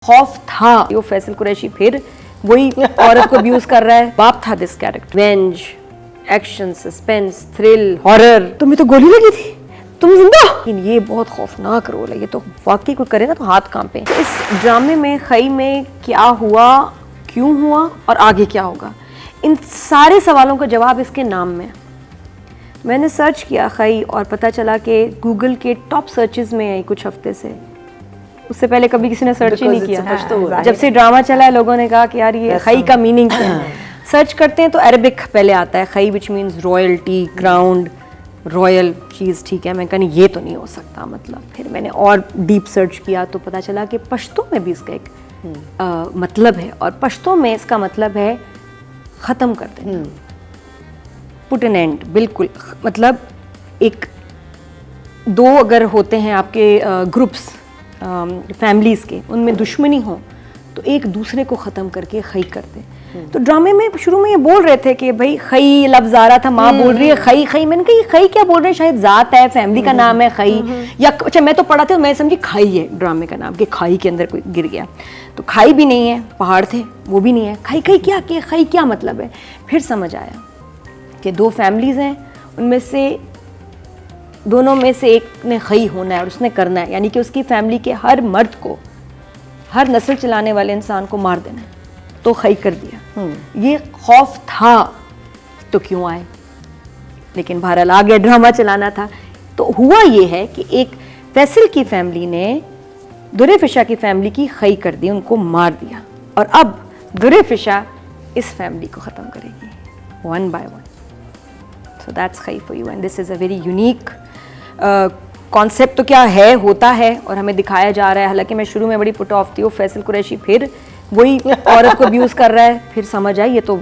खौफ था वो फैसल कुरैशी फिर वही औरत को अब्यूज कर रहा है। बाप था this character. Revenge, action, suspense, thrill, horror. तुम्हें तो गोली लगी थी, तुम जिंदा। लेकिन ये बहुत खौफनाक रोल है, ये तो वाकई कोई करे ना तो हाथ कांपे। तो इस ड्रामे में खई में क्या हुआ, क्यों हुआ और आगे क्या होगा, इन सारे सवालों का जवाब इसके नाम में। मैंने सर्च किया खई और पता चला कि गूगल के टॉप सर्चेस में है कुछ हफ्ते से। उससे पहले कभी किसी ने सर्च ही नहीं किया। जब से ड्रामा चला है लोगों ने कहा कि यार ये खई का मीनिंग क्या है। सर्च करते हैं तो अरबिक पहले आता है, Khai which means royalty, crowned, royal चीज़। ठीक है, मैं कहा ये तो नहीं हो सकता मतलब। फिर मैंने और डीप सर्च किया तो पता चला कि पश्तो में भी इसका एक मतलब है, और पश्तो में इसका मतलब है ख़त्म कर देना, पुट एन एंड। बिल्कुल, मतलब एक दो अगर होते हैं आपके ग्रुप्स फैमिलीज़ के, उनमें दुश्मनी हो तो एक दूसरे को ख़त्म करके खई करते। तो ड्रामे में शुरू में ये बोल रहे थे कि भाई खई लफ्ज़ आ रहा था, माँ बोल रही है खई खई। मैंने कहा ये खई क्या बोल रहे हैं, शायद ज़ात है, फैमिली का नाम है खई, या अच्छा मैं तो पढ़ा था मैं समझी खाई है ड्रामे का नाम, कि खाई के अंदर कोई गिर गया। तो खाई भी नहीं है, पहाड़ थे वो भी नहीं है। खई खई क्या, कि खई क्या मतलब है। फिर समझ आया कि दो फैमिलीज़ हैं, उनमें से दोनों में से एक ने खई होना है और उसने करना है, यानी कि उसकी फैमिली के हर मर्द को, हर नस्ल चलाने वाले इंसान को मार देना है। तो खई कर दिया। ये खौफ था तो क्यों आए, लेकिन बहरहाल आ गया, ड्रामा चलाना था। तो हुआ ये है कि एक फैसल की फैमिली ने दुरेफिशा की फैमिली की खई कर दी, उनको मार दिया, और अब दुरेफिशा इस फैमिली को ख़त्म करेगी one by one. So that's Khai for you, and this is a very unique concept. तो क्या है, होता है और हमें दिखाया जा रहा है। हालांकि मैं शुरू में बड़ी पुट ऑफ थी, वो फैसल कुरैशी फिर वही औरत को अब्यूज़ कर रहा है। फिर समझ आई ये तो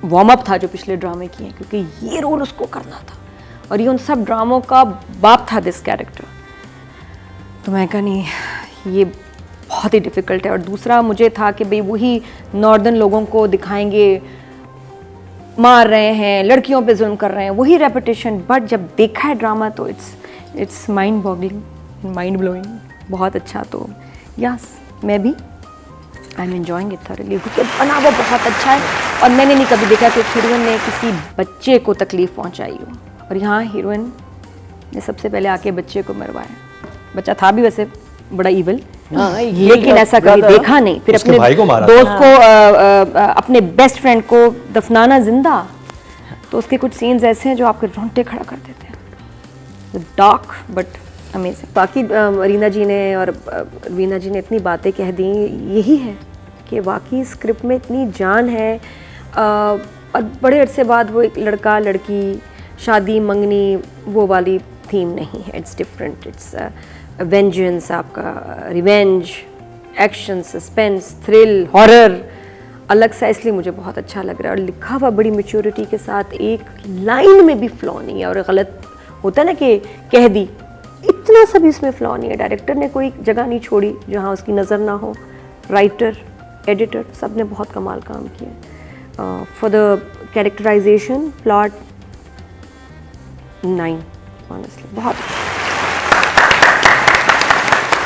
वार्म अप था जो पिछले ड्रामे किए हैं, क्योंकि ये रोल उसको करना था और ये उन सब ड्रामों का बाप था दिस कैरेक्टर। तो मैं कहा नहीं, ये बहुत ही डिफ़िकल्ट है। और दूसरा मुझे था कि भाई वही नॉर्दर्न लोगों को दिखाएंगे मार रहे हैं, लड़कियों पे जुल्म कर रहे हैं, वही रेपिटेशन। बट जब देखा है ड्रामा तो it's mind boggling, mind blowing, बहुत अच्छा। तो यस, मैं भी I am enjoying it thoroughly, क्योंकि बना वो बहुत अच्छा है। और मैंने नहीं कभी देखा कि हीरोइन ने किसी बच्चे को तकलीफ़ पहुंचाई हो, और यहाँ हीरोइन ने सबसे पहले आके बच्चे को मरवाया। बच्चा था भी वैसे बड़ा ईवल, लेकिन ऐसा कभी देखा नहीं। फिर अपने दोस्त को, अपने बेस्ट फ्रेंड को दफनाना जिंदा। तो उसके कुछ सीन्स ऐसे हैं जो आपके रोंगटे खड़ा कर देते हैं। Dark but amazing. बाकी रीना जी ने और वीना जी ने इतनी बातें कह दी, यही है कि वाकई स्क्रिप्ट में इतनी जान है। और बड़े अरसे बाद वो एक लड़का लड़की शादी मंगनी वो वाली थीम नहीं है। इट्स डिफरेंट, इट्स वेंजेंस, आपका revenge, action, suspense, thrill, horror, अलग सा। इसलिए मुझे बहुत अच्छा लग रहा है, और लिखा हुआ बड़ी मैच्योरिटी के साथ, एक लाइन में भी फ्लॉ नहीं है। और गलत होता है ना कि कह दी, इतना सब इसमें फ्लॉ नहीं है। डायरेक्टर ने कोई जगह नहीं छोड़ी जहाँ उसकी नज़र ना हो। राइटर, एडिटर, सब ने बहुत कमाल काम किया। For the characterization, plot 9 honestly बहुत।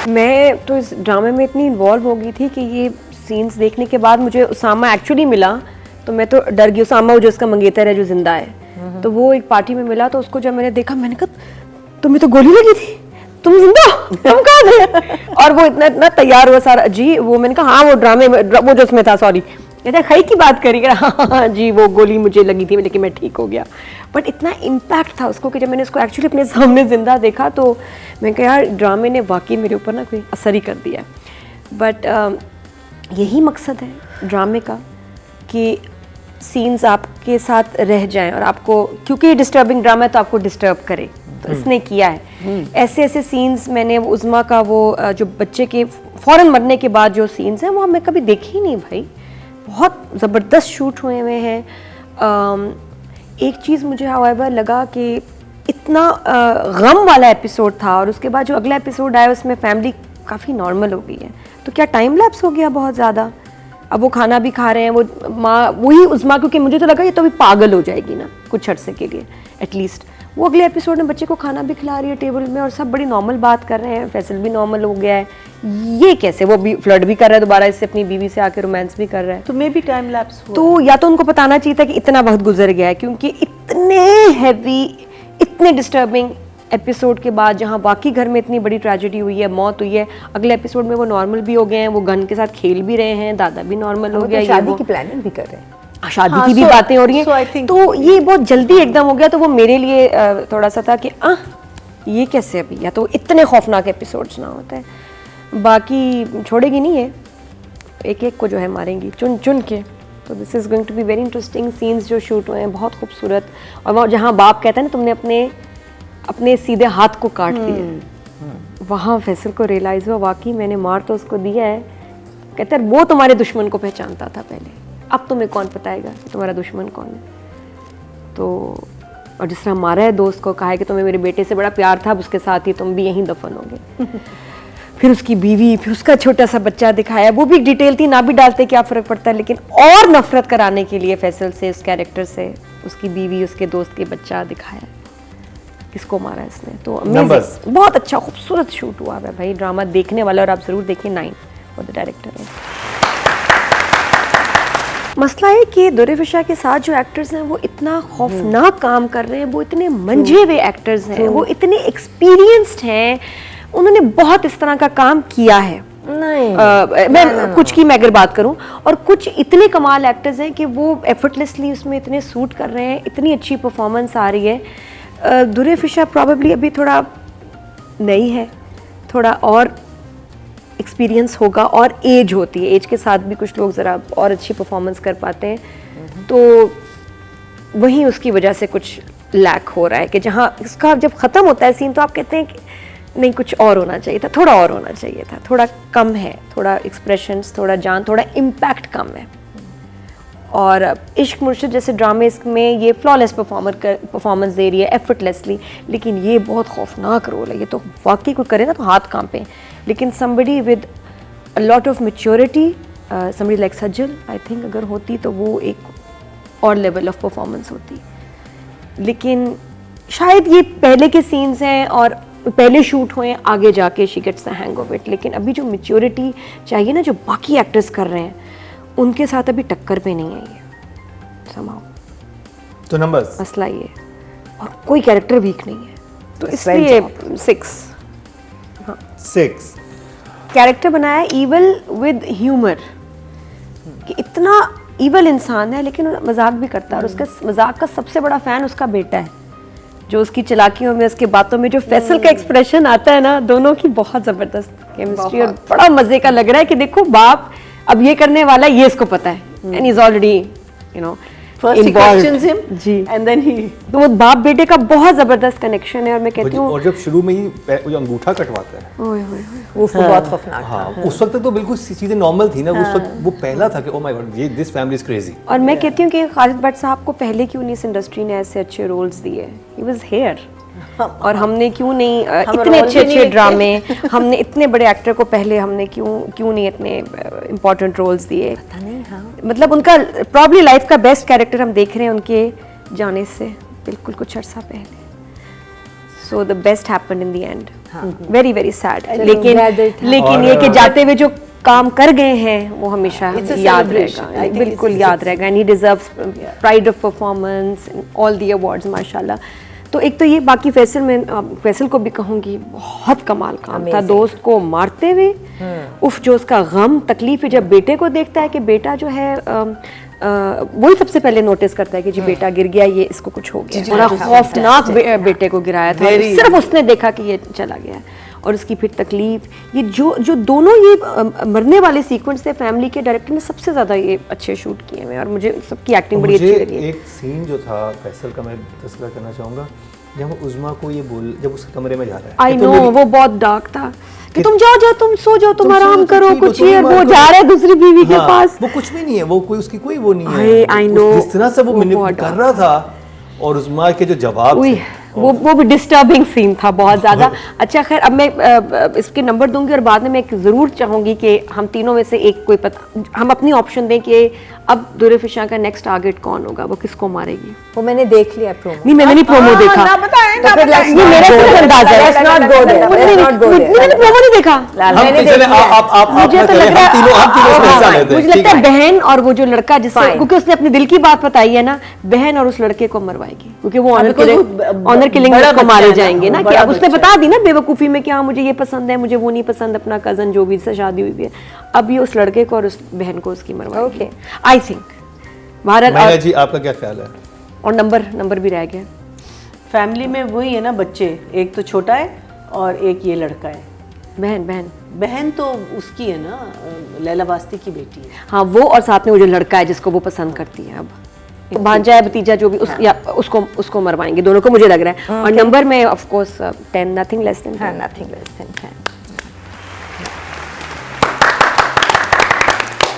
मैं तो इस ड्रामे में इतनी इन्वॉल्व हो गई थी कि ये सीन्स देखने के बाद मुझे उसामा एक्चुअली मिला तो मैं तो डर गई। उसामा जो उसका मंगेतर है जो जिंदा है, तो वो एक पार्टी में मिला। तो उसको जब मैंने देखा, मैंने कहा तुम्हें तो गोली लगी थी, तुम जिंदा, तुम कहाँ थे? और वो इतना इतना तैयार हुआ सारा जी। वो मैंने कहा हाँ वो ड्रामे में वो जो उसमें था, सॉरी, कहते खई की बात करी। हाँ जी वो गोली मुझे लगी थी, लेकिन मैं ठीक हो गया। बट इतना इम्पैक्ट था उसको कि जब मैंने उसको एक्चुअली अपने सामने जिंदा देखा तो मैं कहा यार ड्रामे ने वाकई मेरे ऊपर ना कोई असर ही कर दिया है। बट यही मकसद है ड्रामे का कि सीन्स आपके साथ रह जाएं और आपको, क्योंकि डिस्टर्बिंग ड्रामा है तो आपको डिस्टर्ब करे। तो इसने किया है ऐसे ऐसे सीन्स। मैंने उज़मा का वो जो बच्चे के फ़ौरन मरने के बाद जो सीन्स हैं वो मैं कभी देखे ही नहीं भाई, बहुत ज़बरदस्त शूट हुए हुए हैं। एक चीज़ मुझे हाउएवर लगा कि इतना गम वाला एपिसोड था, और उसके बाद जो अगला एपिसोड आया उसमें फैमिली काफ़ी नॉर्मल हो गई है। तो क्या टाइम लैप्स हो गया बहुत ज़्यादा? अब वो खाना भी खा रहे हैं, वो माँ वही उज़मा, क्योंकि मुझे तो लगा ये तो अभी पागल हो जाएगी ना कुछ अर्से के लिए एटलीस्ट। वो अगले एपिसोड में बच्चे को खाना भी खिला रही है टेबल में, और सब बड़ी नॉर्मल बात कर रहे हैं। फैसल भी नॉर्मल हो गया है, ये कैसे, वो भी फ्लर्ट भी कर रहा है दोबारा इससे, अपनी बीवी से आके रोमांस भी कर रहा है, तो मे बी टाइम लैप्स हुआ। तो या तो उनको बताना चाहिए था कि इतना वक्त गुजर गया है, क्योंकि इतने हैवी, इतने डिस्टर्बिंग एपिसोड के बाद जहाँ वाकई घर में इतनी बड़ी ट्रेजेडी हुई है, मौत हुई है, अगले एपिसोड में वो नॉर्मल भी हो गए हैं, वो गन के साथ खेल भी रहे हैं, दादा भी नॉर्मल हो गया, तो शादी की प्लानिंग भी कर रहे हैं, शादी हाँ, की भी बातें हो रही हैं, तो ये बहुत जल्दी एकदम हो गया, तो वो मेरे लिए थोड़ा सा था कि ये कैसे अभी, या तो इतने खौफनाक एपिसोड्स ना होते हैं। बाकी छोड़ेगी नहीं है, एक एक को जो है मारेंगी चुन चुन के। तो this is going to be very interesting. Scenes जो शूट हुए हैं बहुत खूबसूरत, और वहाँ जहाँ बाप कहता है ना तुमने अपने सीधे हाथ को काट दिया, वहाँ फैसल को रियलाइज़ हुआ वाकई मैंने मार तो उसको दिया है। कहते हैं वो तुम्हारे दुश्मन को पहचानता था पहले, अब तुम्हें कौन बताएगा कि तुम्हारा दुश्मन कौन है। तो और जिस तरह मारा है दोस्त को, कहा है कि तुम्हें मेरे बेटे से बड़ा प्यार था, अब उसके साथ ही तुम भी यहीं दफन होगे। फिर उसकी बीवी, फिर उसका छोटा सा बच्चा दिखाया, वो भी डिटेल थी, ना भी डालते क्या फ़र्क पड़ता है, लेकिन और नफरत कराने के लिए फैसल से, उस कैरेक्टर से, उसकी बीवी, उसके दोस्त के बच्चा दिखाया, किसको मारा इसने। तो अमेजिंग, बहुत अच्छा खूबसूरत शूट हुआ है भाई, ड्रामा देखने वाला, और आप ज़रूर देखिए 9 और द डायरेक्टर है। मसला है कि दुर्विशा के साथ जो एक्टर्स हैं वो इतना खौफनाक काम कर रहे हैं, वो इतने मंझे हुए एक्टर्स हैं, वो इतने एक्सपीरियंस्ड हैं, उन्होंने बहुत इस तरह का काम किया है। मैं कुछ की मैं अगर बात करूं, और कुछ इतने कमाल एक्टर्स हैं कि वो एफर्टलेसली उसमें इतने सूट कर रहे हैं, इतनी अच्छी परफॉर्मेंस आ रही है। दुर्विशा प्रॉबेबली अभी थोड़ा नई है, थोड़ा और एक्सपीरियंस होगा, और एज होती है, एज के साथ भी कुछ लोग ज़रा और अच्छी परफॉर्मेंस कर पाते हैं, तो वहीं उसकी वजह से कुछ लैक हो रहा है कि जहाँ इसका जब ख़त्म होता है सीन तो आप कहते हैं कि नहीं कुछ और होना चाहिए था, थोड़ा और होना चाहिए था, थोड़ा कम है, थोड़ा एक्सप्रेशंस, थोड़ा जान, थोड़ा इम्पैक्ट कम है। और इश्क मुर्शिद जैसे ड्रामे में ये फ्लॉलेस परफॉर्मेंस दे रही है एफर्टलेसली, लेकिन ये बहुत खौफनाक रोल है, ये तो वाकई कोई करे ना तो हाथ कांपे। लेकिन somebody with a lot of maturity, somebody like Sajal, I think अगर होती तो वो एक और लेवल ऑफ परफॉर्मेंस होती। लेकिन शायद ये पहले के सीन्स हैं और पहले शूट हुए, आगे जाके she gets the hang of it, लेकिन अभी जो मेच्योरिटी चाहिए ना जो बाकी एक्टर्स कर रहे हैं उनके साथ अभी टक्कर पे नहीं है ये somehow। तो नंबर्स मसला ये, और कोई कैरेक्टर वीक नहीं है, तो इसलिए 6 कैरेक्टर बनाया ईवल विद ह्यूमर, कि इतना ईवल इंसान है लेकिन मजाक भी करता है, और उसका मजाक का सबसे बड़ा फैन उसका बेटा है, जो उसकी चालाकियों में, उसके बातों में जो फैसल का एक्सप्रेशन आता है ना, दोनों की बहुत जबरदस्त केमिस्ट्री, और बड़ा मजे का लग रहा है कि देखो बाप अब ये करने वाला है, ये इसको पता है, and he is already you know First he questions him, जी, and then he, तो वो बाप बेटे का बहुत जबरदस्त कनेक्शन है। और मैं कहती हूँ, और जब शुरू में ही वो अंगूठा कटवाता है, ओए होए होए, वो बहुत खौफनाक। हाँ, उस वक्त तक तो बिल्कुल चीजें नॉर्मल थी ना, उस वक्त वो पहला था कि ओ माय गॉड, ये दिस फैमिली इज क्रेजी। और मैं कहती हूँ कि खालिद भट्ट साहब को पहले क्यों नहीं इस इंडस्ट्री ने ऐसे अच्छे रोल्स दिए, ही वाज हियर, और हमने क्यों नहीं इतने अच्छे अच्छे ड्रामे, हमने इतने बड़े एक्टर को पहले हमने क्यों नहीं इतने इम्पोर्टेंट रोल्स दिए। मतलब उनका प्रॉब्ली लाइफ का बेस्ट कैरेक्टर हम देख रहे हैं उनके जाने से बिल्कुल कुछ अर्सा पहले। So the best happened in the end, very very sad, लेकिन ये कि जाते हुए जो काम कर गए हैं वो हमेशा याद रहेगा, बिल्कुल याद रहेगा, and he deserves pride of performance, all the awards माशाल्लाह। तो एक तो ये, बाकी फैसल को भी कहूँगी बहुत कमाल काम था, दोस्त को मारते हुए, उफ जो उसका गम तकलीफ है जब बेटे को देखता है कि बेटा जो है वही सबसे पहले नोटिस करता है कि जी बेटा गिर गया, ये इसको कुछ हो गया, बड़ा खौफनाक बेटे को गिराया था, सिर्फ उसने देखा कि ये चला गया है, और उसकी फिर तकलीफ, ये जो दोनों ये मरने वाले सीक्वेंस थे, फैमिली के डायरेक्टर ने सबसे ज़्यादा ये अच्छे शूट किए हैं, और मुझे सबकी एक्टिंग बड़ी अच्छी लगी। एक सीन जो था फैसल का मैं तस्करा करना चाहूँगा, जब उज़मा को ये जब उसके कमरे में जा रहा है, आई नो वो बहुत डार्क था कि तुम जाओ तुम सो जाओ, तुम आराम करो कुछ, ये वो जा रहा है दूसरी बीवी के पास, वो कुछ भी नहीं है, वो कोई उसकी कोई वो नहीं है, आई नो जिस तरह से वो मैनिपुलेट कर रहा था, और उज़मा के जो जवाब थे वो भी डिस्टर्बिंग सीन था बहुत ज्यादा। अच्छा खैर, अब मैं इसके नंबर दूंगी और बाद में मैं जरूर चाहूंगी कि हम तीनों में से एक कोई हम अपनी ऑप्शन दें कि अब दुर्फिशा का नेक्स्ट टारगेट कौन होगा, वो किसको मारेगी। वो मैंने देख लिया प्रोमो। नहीं, मैंने नहीं प्रोमो देखा, ना बताएं, तो फिर ये मेरा सिर्फ अंदाजा है। Let's not go there. Let's not go there. मैंने प्रोमो नहीं देखा। मैंने देख लिया। मुझे तो लग रहा है मुझे लगता है बहन और वो जो लड़का जिससे, Fine. क्योंकि उसने अपनी दिल की बात बताई है ना, बहन और उस लड़के को मरवाएगी, क्योंकि वो ऑनर किलिंग को मारे जाएंगे ना। कि अब उसने बता दी ना बेवकूफी में कि हाँ मुझे ये पसंद है, मुझे वो नहीं पसंद, अपना कजन जो भी से शादी हुई है, अब ये उस लड़के को और उस बहन को उसकी मरवाएगी। I think Bharat. मैना जी आपका क्या ख्याल है? और नंबर भी रह गया। फैमिली में वही है ना, बच्चे, एक तो छोटा है और एक ये लड़का है। बहन तो उसकी है ना, लैला वास्ती की बेटी है। हाँ, वो और साथ में वो जो लड़का है जिसको वो पसंद करती है, अब भांजा है भतीजा जो भी उसको मरवाएंगे दोनों को, मुझे लग रहा है। और नंबर में of course 10, nothing less than 10।